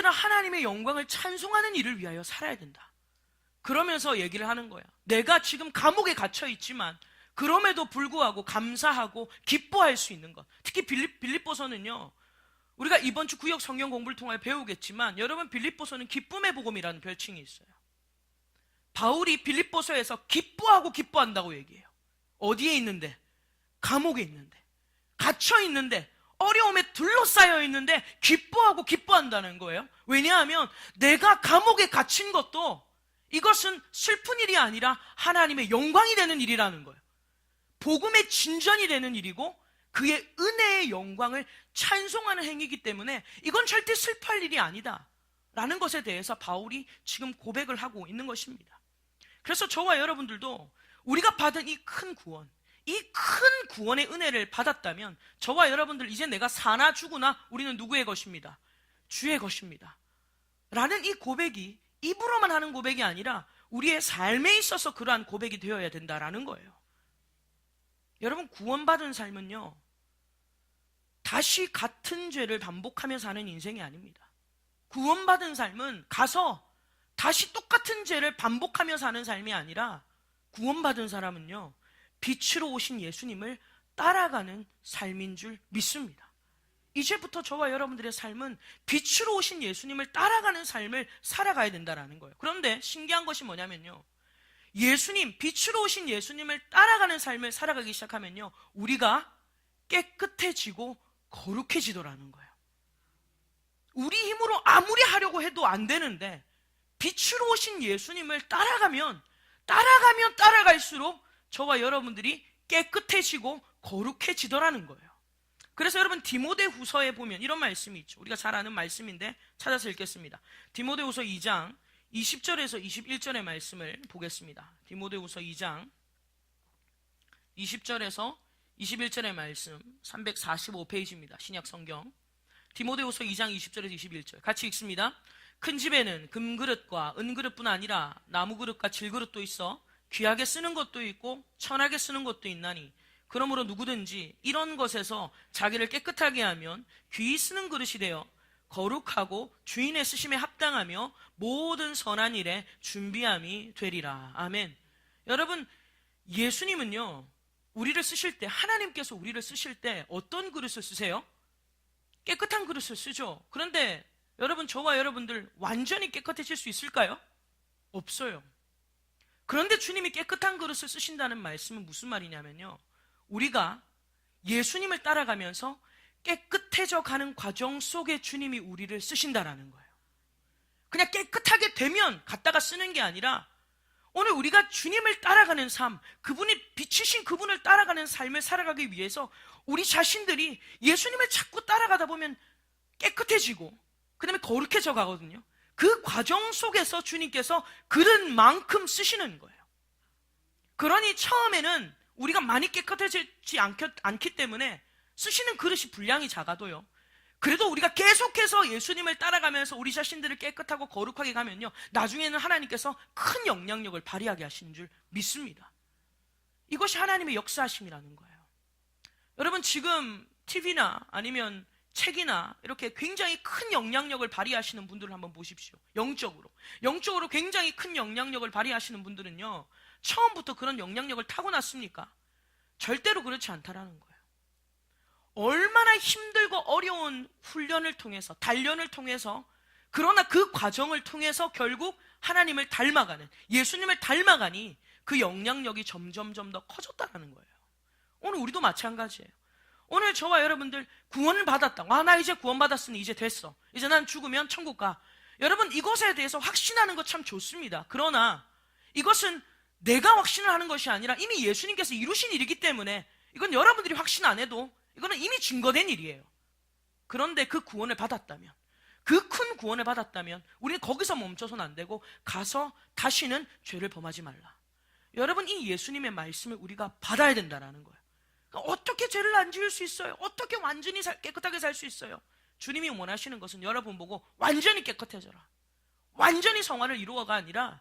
하나님의 영광을 찬송하는 일을 위하여 살아야 된다. 그러면서 얘기를 하는 거야. 내가 지금 감옥에 갇혀 있지만 그럼에도 불구하고 감사하고 기뻐할 수 있는 것. 특히 빌립보서는요, 우리가 이번 주 구역 성경 공부를 통해 배우겠지만 여러분, 빌립보서는 기쁨의 복음이라는 별칭이 있어요. 바울이 빌립보서에서 기뻐한다고 얘기해요. 어디에 있는데? 감옥에 있는데, 갇혀 있는데, 어려움에 둘러싸여 있는데 기뻐한다는 거예요. 왜냐하면 내가 감옥에 갇힌 것도 이것은 슬픈 일이 아니라 하나님의 영광이 되는 일이라는 거예요. 복음의 진전이 되는 일이고 그의 은혜의 영광을 찬송하는 행위이기 때문에 이건 절대 슬퍼할 일이 아니다 라는 것에 대해서 바울이 지금 고백을 하고 있는 것입니다. 그래서 저와 여러분들도 우리가 받은 이 큰 구원, 이 큰 구원의 은혜를 받았다면 저와 여러분들 이제 내가 사나 죽으나 우리는 누구의 것입니다? 주의 것입니다 라는 이 고백이 입으로만 하는 고백이 아니라 우리의 삶에 있어서 그러한 고백이 되어야 된다라는 거예요. 여러분, 구원받은 삶은요, 다시 같은 죄를 반복하며 사는 인생이 아닙니다. 구원받은 삶은 가서 다시 똑같은 죄를 반복하며 사는 삶이 아니라 구원받은 사람은요, 빛으로 오신 예수님을 따라가는 삶인 줄 믿습니다. 이제부터 저와 여러분들의 삶은 빛으로 오신 예수님을 따라가는 삶을 살아가야 된다는 거예요. 그런데 신기한 것이 뭐냐면요, 빛으로 오신 예수님을 따라가는 삶을 살아가기 시작하면요, 우리가 깨끗해지고 거룩해지더라는 거예요. 우리 힘으로 아무리 하려고 해도 안 되는데 빛으로 오신 예수님을 따라가면 따라갈수록 저와 여러분들이 깨끗해지고 거룩해지더라는 거예요. 그래서 여러분, 디모데후서에 보면 이런 말씀이 있죠. 우리가 잘 아는 말씀인데 찾아서 읽겠습니다. 디모데후서 2장 20절에서 21절의 말씀을 보겠습니다. 디모데후서 2장 20절에서 21절의 말씀, 345페이지입니다. 신약성경 디모데후서 2장 20절에서 21절 같이 읽습니다. 큰 집에는 금그릇과 은그릇뿐 아니라 나무그릇과 질그릇도 있어 귀하게 쓰는 것도 있고 천하게 쓰는 것도 있나니 그러므로 누구든지 이런 것에서 자기를 깨끗하게 하면 귀히 쓰는 그릇이 되어 거룩하고 주인의 쓰심에 합당하며 모든 선한 일에 준비함이 되리라. 아멘. 여러분, 예수님은요, 우리를 쓰실 때, 하나님께서 우리를 쓰실 때 어떤 그릇을 쓰세요? 깨끗한 그릇을 쓰죠. 그런데 여러분, 저와 여러분들 완전히 깨끗해질 수 있을까요? 없어요. 그런데 주님이 깨끗한 그릇을 쓰신다는 말씀은 무슨 말이냐면요, 우리가 예수님을 따라가면서 깨끗해져 가는 과정 속에 주님이 우리를 쓰신다라는 거예요. 그냥 깨끗하게 되면 갖다가 쓰는 게 아니라 오늘 우리가 주님을 따라가는 삶, 그분이 비치신 그분을 따라가는 삶을 살아가기 위해서 우리 자신들이 예수님을 자꾸 따라가다 보면 깨끗해지고 그 다음에 거룩해져 가거든요. 그 과정 속에서 주님께서 그릇만큼 쓰시는 거예요. 그러니 처음에는 우리가 많이 깨끗해지지 않기 때문에 쓰시는 그릇이 분량이 작아도요, 그래도 우리가 계속해서 예수님을 따라가면서 우리 자신들을 깨끗하고 거룩하게 가면요, 나중에는 하나님께서 큰 영향력을 발휘하게 하시는 줄 믿습니다. 이것이 하나님의 역사하심이라는 거예요. 여러분, 지금 TV나 아니면 책이나 이렇게 굉장히 큰 영향력을 발휘하시는 분들을 한번 보십시오. 영적으로 굉장히 큰 영향력을 발휘하시는 분들은요, 처음부터 그런 영향력을 타고났습니까? 절대로 그렇지 않다라는 거예요. 얼마나 힘들고 어려운 훈련을 통해서, 단련을 통해서, 그러나 그 과정을 통해서 결국 하나님을 닮아가는, 예수님을 닮아가니 그 영향력이 점점 더 커졌다는 거예요. 오늘 우리도 마찬가지예요. 오늘 저와 여러분들 구원을 받았다. 나 이제 구원받았으니 이제 됐어. 이제 난 죽으면 천국 가. 여러분, 이것에 대해서 확신하는 것 참 좋습니다. 그러나 이것은 내가 확신을 하는 것이 아니라 이미 예수님께서 이루신 일이기 때문에 이건 여러분들이 확신 안 해도 이거는 이미 증거된 일이에요. 그런데 그 구원을 받았다면, 그 큰 구원을 받았다면 우리는 거기서 멈춰서는 안 되고 가서 다시는 죄를 범하지 말라. 여러분, 이 예수님의 말씀을 우리가 받아야 된다는 거예요. 어떻게 죄를 안 지을 수 있어요? 어떻게 완전히 깨끗하게 살 수 있어요? 주님이 원하시는 것은 여러분 보고 완전히 깨끗해져라, 완전히 성화를 이루어가 아니라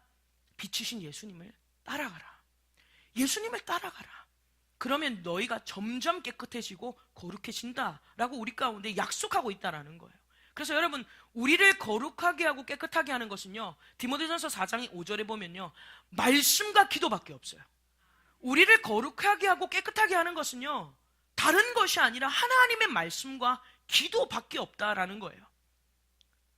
빛이신 예수님을 따라가라. 예수님을 따라가라. 그러면 너희가 점점 깨끗해지고 거룩해진다라고 우리 가운데 약속하고 있다라는 거예요. 그래서 여러분, 우리를 거룩하게 하고 깨끗하게 하는 것은요, 디모데전서 4장 5절에 보면요, 말씀과 기도밖에 없어요. 우리를 거룩하게 하고 깨끗하게 하는 것은요, 다른 것이 아니라 하나님의 말씀과 기도밖에 없다라는 거예요.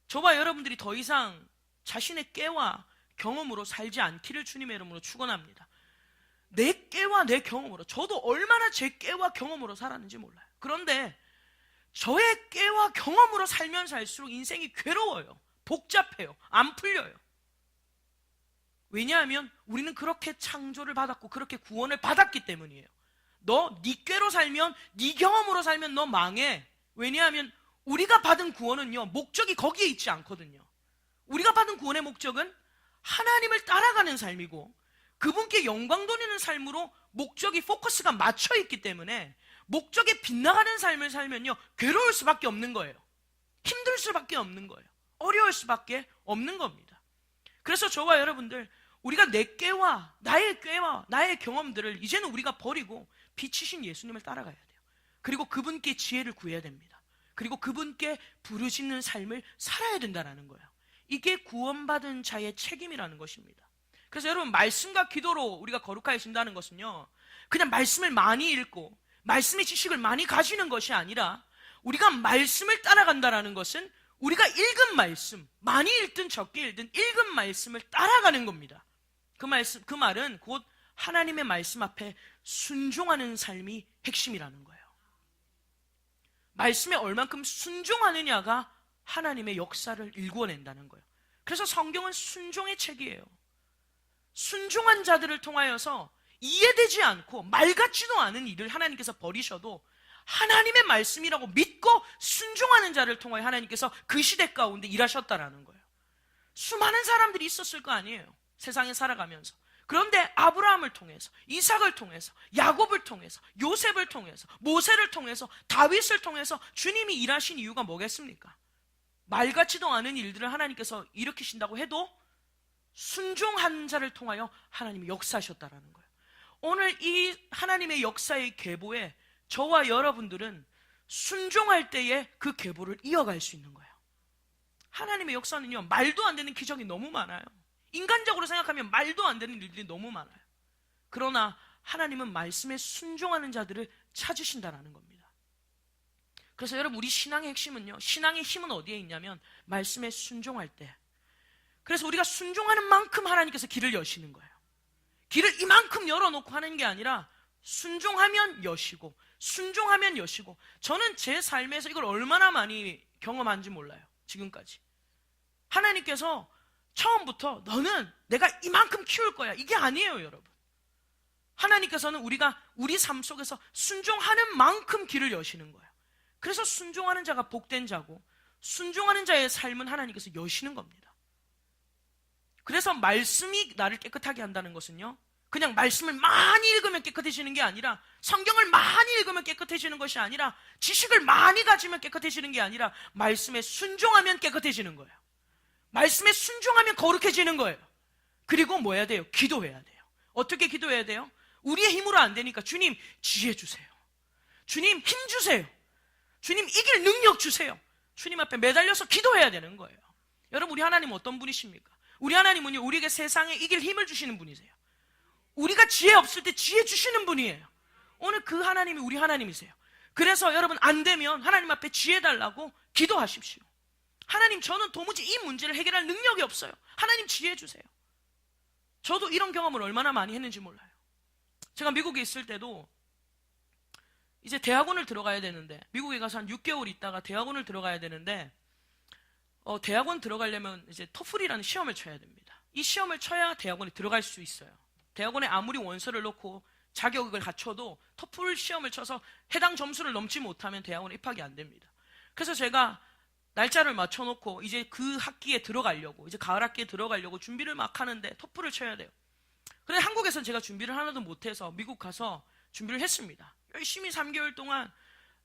저와 여러분들이 더 이상 자신의 깨와 경험으로 살지 않기를 주님의 이름으로 축원합니다. 내 깨와 내 경험으로, 저도 얼마나 제 깨와 경험으로 살았는지 몰라요. 그런데 저의 깨와 경험으로 살면 살수록 인생이 괴로워요. 복잡해요. 안 풀려요. 왜냐하면 우리는 그렇게 창조를 받았고 그렇게 구원을 받았기 때문이에요. 너 네 꾀로 살면, 네 경험으로 살면 너 망해. 왜냐하면 우리가 받은 구원은요, 목적이 거기에 있지 않거든요. 우리가 받은 구원의 목적은 하나님을 따라가는 삶이고 그분께 영광 돌리는 삶으로 목적이, 포커스가 맞춰 있기 때문에 목적에 빗나가는 삶을 살면요, 괴로울 수밖에 없는 거예요. 힘들 수밖에 없는 거예요. 어려울 수밖에 없는 겁니다. 그래서 저와 여러분들, 우리가 내 꾀와 나의 경험들을 이제는 우리가 버리고 빛이신 예수님을 따라가야 돼요. 그리고 그분께 지혜를 구해야 됩니다. 그리고 그분께 부르짖는 삶을 살아야 된다는 거예요. 이게 구원받은 자의 책임이라는 것입니다. 그래서 여러분, 말씀과 기도로 우리가 거룩해진다는 것은요, 그냥 말씀을 많이 읽고 말씀의 지식을 많이 가지는 것이 아니라, 우리가 말씀을 따라간다는 것은 우리가 읽은 말씀, 많이 읽든 적게 읽든 읽은 말씀을 따라가는 겁니다. 그 말은 곧 하나님의 말씀 앞에 순종하는 삶이 핵심이라는 거예요. 말씀에 얼만큼 순종하느냐가 하나님의 역사를 일구어낸다는 거예요. 그래서 성경은 순종의 책이에요. 순종한 자들을 통하여서 이해되지 않고 말 같지도 않은 일을 하나님께서 버리셔도 하나님의 말씀이라고 믿고 순종하는 자를 통하여 하나님께서 그 시대 가운데 일하셨다라는 거예요. 수많은 사람들이 있었을 거 아니에요, 세상에 살아가면서. 그런데 아브라함을 통해서, 이삭을 통해서, 야곱을 통해서, 요셉을 통해서, 모세를 통해서, 다윗을 통해서 주님이 일하신 이유가 뭐겠습니까? 말 같지도 않은 일들을 하나님께서 일으키신다고 해도 순종한 자를 통하여 하나님이 역사하셨다라는 거예요. 오늘 이 하나님의 역사의 계보에 저와 여러분들은 순종할 때에 그 계보를 이어갈 수 있는 거예요. 하나님의 역사는요, 말도 안 되는 기적이 너무 많아요. 인간적으로 생각하면 말도 안 되는 일들이 너무 많아요. 그러나 하나님은 말씀에 순종하는 자들을 찾으신다라는 겁니다. 그래서 여러분, 우리 신앙의 핵심은요, 신앙의 힘은 어디에 있냐면 말씀에 순종할 때. 그래서 우리가 순종하는 만큼 하나님께서 길을 여시는 거예요. 길을 이만큼 열어놓고 하는 게 아니라 순종하면 여시고, 순종하면 여시고. 저는 제 삶에서 이걸 얼마나 많이 경험한지 몰라요, 지금까지. 하나님께서 처음부터 너는 내가 이만큼 키울 거야, 이게 아니에요, 여러분. 하나님께서는 우리가 우리 삶 속에서 순종하는 만큼 길을 여시는 거예요. 그래서 순종하는 자가 복된 자고, 순종하는 자의 삶은 하나님께서 여시는 겁니다. 그래서 말씀이 나를 깨끗하게 한다는 것은요, 그냥 말씀을 많이 읽으면 깨끗해지는 게 아니라, 성경을 많이 읽으면 깨끗해지는 것이 아니라, 지식을 많이 가지면 깨끗해지는 게 아니라, 말씀에 순종하면 깨끗해지는 거예요. 말씀에 순종하면 거룩해지는 거예요. 그리고 뭐 해야 돼요? 기도해야 돼요. 어떻게 기도해야 돼요? 우리의 힘으로 안 되니까 주님 지혜 주세요. 주님 힘 주세요. 주님 이길 능력 주세요. 주님 앞에 매달려서 기도해야 되는 거예요. 여러분, 우리 하나님은 어떤 분이십니까? 우리 하나님은요, 우리에게 세상에 이길 힘을 주시는 분이세요. 우리가 지혜 없을 때 지혜 주시는 분이에요. 오늘 그 하나님이 우리 하나님이세요. 그래서 여러분, 안 되면 하나님 앞에 지혜 달라고 기도하십시오. 하나님, 저는 도무지 이 문제를 해결할 능력이 없어요. 하나님 지혜 주세요. 저도 이런 경험을 얼마나 많이 했는지 몰라요. 제가 미국에 있을 때도 이제 대학원을 들어가야 되는데, 미국에 가서 한 6개월 있다가 대학원을 들어가야 되는데, 대학원 들어가려면 이제 토플이라는 시험을 쳐야 됩니다. 이 시험을 쳐야 대학원에 들어갈 수 있어요. 대학원에 아무리 원서를 넣고 자격을 갖춰도 토플 시험을 쳐서 해당 점수를 넘지 못하면 대학원에 입학이 안 됩니다. 그래서 제가 날짜를 맞춰놓고 이제 그 학기에 들어가려고, 이제 가을 학기에 들어가려고 준비를 막 하는데 토플을 쳐야 돼요. 근데 한국에서는 제가 준비를 하나도 못해서 미국 가서 준비를 했습니다. 열심히 3개월 동안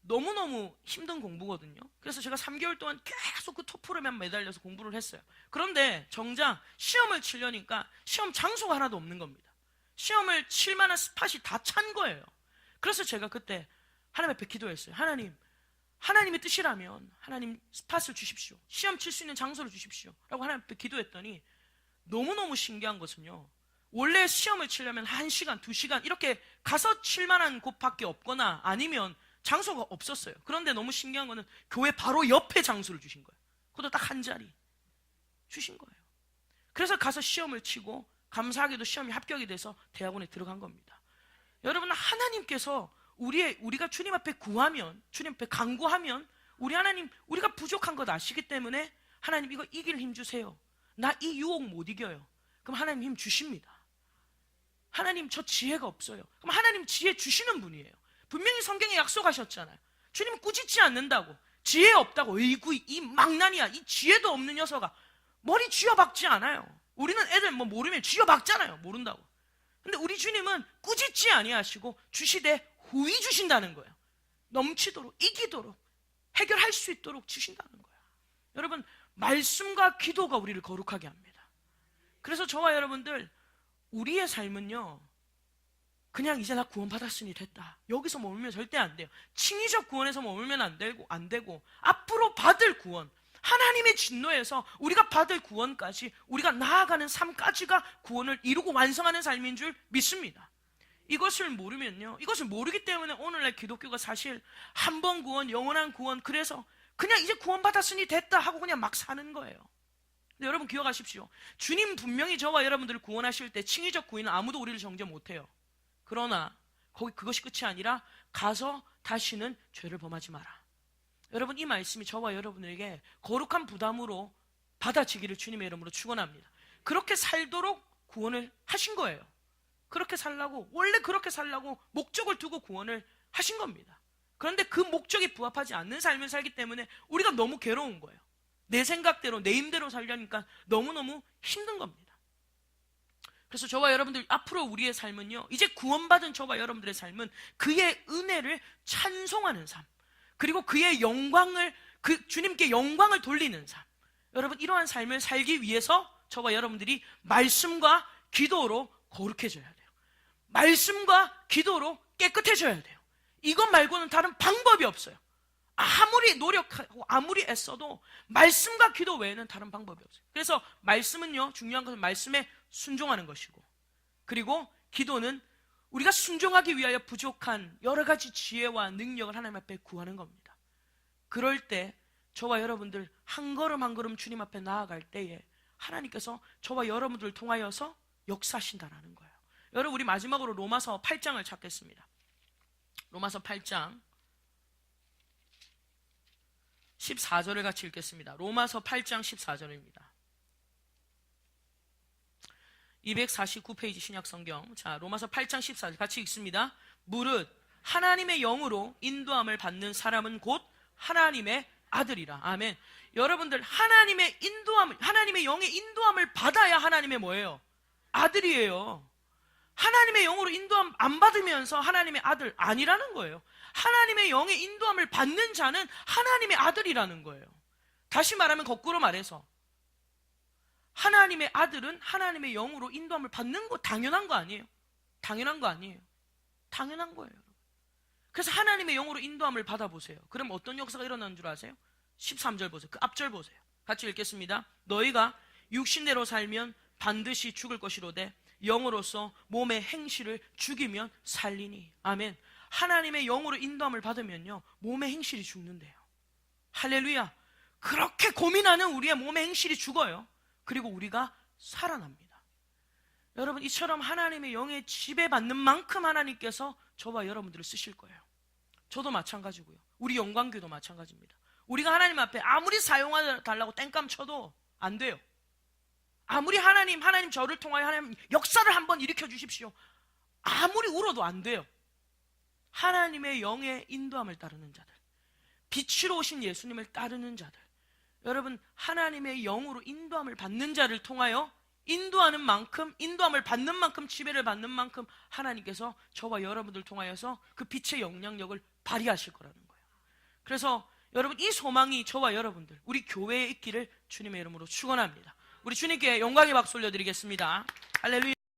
너무너무 힘든 공부거든요. 그래서 제가 3개월 동안 계속 그 토플에만 매달려서 공부를 했어요. 그런데 정작 시험을 치려니까 시험 장소가 하나도 없는 겁니다. 시험을 칠 만한 스팟이 다 찬 거예요. 그래서 제가 그때 하나님 앞에 기도했어요. 하나님, 하나님의 뜻이라면 하나님 스팟을 주십시오. 시험 칠 수 있는 장소를 주십시오. 라고 하나님 앞에 기도했더니 너무너무 신기한 것은요, 원래 시험을 치려면 1시간, 2시간 이렇게 가서 칠 만한 곳밖에 없거나 아니면 장소가 없었어요. 그런데 너무 신기한 거는 교회 바로 옆에 장소를 주신 거예요. 그것도 딱 한 자리 주신 거예요. 그래서 가서 시험을 치고 감사하게도 시험이 합격이 돼서 대학원에 들어간 겁니다. 여러분, 하나님께서 우리가 주님 앞에 구하면, 주님 앞에 간구하면 우리 하나님, 우리가 부족한 것 아시기 때문에 하나님 이거 이길 힘 주세요. 나 이 유혹 못 이겨요. 그럼 하나님 힘 주십니다. 하나님 저 지혜가 없어요. 그럼 하나님 지혜 주시는 분이에요. 분명히 성경에 약속하셨잖아요. 주님은 꾸짖지 않는다고. 지혜 없다고. 에이구, 이 망나니야, 이 지혜도 없는 녀석아, 머리 쥐어박지 않아요. 우리는 애들 뭐 모르면 쥐어박잖아요. 모른다고. 근데 우리 주님은 꾸짖지 아니하시고 주시되 후히 주신다는 거예요. 넘치도록, 이기도록, 해결할 수 있도록 주신다는 거예요. 여러분, 말씀과 기도가 우리를 거룩하게 합니다. 그래서 저와 여러분들, 우리의 삶은요, 그냥 이제 나 구원받았으니 됐다, 여기서 머물면 절대 안 돼요. 칭의적 구원에서 머물면 안 되고 앞으로 받을 구원, 하나님의 진노에서 우리가 받을 구원까지, 우리가 나아가는 삶까지가 구원을 이루고 완성하는 삶인 줄 믿습니다. 이것을 모르면요, 이것을 모르기 때문에 오늘날 기독교가 사실 한 번 구원, 영원한 구원, 그래서 그냥 이제 구원받았으니 됐다 하고 그냥 막 사는 거예요. 근데 여러분 기억하십시오. 주님 분명히 저와 여러분들을 구원하실 때 칭의적 구원은 아무도 우리를 정죄 못해요. 그러나 그것이 끝이 아니라 가서 다시는 죄를 범하지 마라. 여러분, 이 말씀이 저와 여러분에게 거룩한 부담으로 받아지기를 주님의 이름으로 축원합니다. 그렇게 살도록 구원을 하신 거예요. 그렇게 살라고, 원래 그렇게 살라고 목적을 두고 구원을 하신 겁니다. 그런데 그 목적에 부합하지 않는 삶을 살기 때문에 우리가 너무 괴로운 거예요. 내 생각대로, 내 힘대로 살려니까 너무너무 힘든 겁니다. 그래서 저와 여러분들, 앞으로 우리의 삶은요, 이제 구원받은 저와 여러분들의 삶은 그의 은혜를 찬송하는 삶, 그리고 그의 영광을, 주님께 영광을 돌리는 삶. 여러분, 이러한 삶을 살기 위해서 저와 여러분들이 말씀과 기도로 거룩해져야 돼요. 말씀과 기도로 깨끗해져야 돼요. 이것 말고는 다른 방법이 없어요. 아무리 노력하고 아무리 애써도 말씀과 기도 외에는 다른 방법이 없어요. 그래서 말씀은요, 중요한 것은 말씀에 순종하는 것이고, 그리고 기도는 우리가 순종하기 위하여 부족한 여러 가지 지혜와 능력을 하나님 앞에 구하는 겁니다. 그럴 때 저와 여러분들 한 걸음 한 걸음 주님 앞에 나아갈 때에 하나님께서 저와 여러분들을 통하여서 역사하신다는 거예요. 여러분, 우리 마지막으로 로마서 8장을 찾겠습니다. 로마서 8장 14절을 같이 읽겠습니다. 로마서 8장 14절입니다. 249페이지 신약성경. 자, 로마서 8장 14절 같이 읽습니다. 무릇 하나님의 영으로 인도함을 받는 사람은 곧 하나님의 아들이라. 아멘. 여러분들, 하나님의 영의 인도함을 받아야 하나님의 뭐예요? 아들이에요. 하나님의 영으로 인도함 안 받으면서 하나님의 아들 아니라는 거예요. 하나님의 영의 인도함을 받는 자는 하나님의 아들이라는 거예요. 다시 말하면, 거꾸로 말해서 하나님의 아들은 하나님의 영으로 인도함을 받는 거 당연한 거 아니에요? 당연한 거 아니에요? 당연한 거예요. 그래서 하나님의 영으로 인도함을 받아보세요. 그럼 어떤 역사가 일어나는 줄 아세요? 13절 보세요. 그 앞절 보세요. 같이 읽겠습니다. 너희가 육신대로 살면 반드시 죽을 것이로되 영으로서 몸의 행실을 죽이면 살리니. 아멘. 하나님의 영으로 인도함을 받으면요, 몸의 행실이 죽는데요. 할렐루야. 그렇게 고민하는 우리의 몸의 행실이 죽어요. 그리고 우리가 살아납니다. 여러분, 이처럼 하나님의 영에 지배받는 만큼 하나님께서 저와 여러분들을 쓰실 거예요. 저도 마찬가지고요. 우리 영광교도 마찬가지입니다. 우리가 하나님 앞에 아무리 사용하달라고 땡깡 쳐도 안 돼요. 아무리 하나님 저를 통하여 하나님 역사를 한번 일으켜 주십시오, 아무리 울어도 안 돼요. 하나님의 영의 인도함을 따르는 자들, 빛으로 오신 예수님을 따르는 자들, 여러분, 하나님의 영으로 인도함을 받는 자를 통하여 인도하는 만큼, 인도함을 받는 만큼, 지배를 받는 만큼 하나님께서 저와 여러분들 통하여서 그 빛의 영향력을 발휘하실 거라는 거예요. 그래서 여러분, 이 소망이 저와 여러분들, 우리 교회에 있기를 주님의 이름으로 축원합니다. 우리 주님께 영광의 박수 올려드리겠습니다. 할렐루야.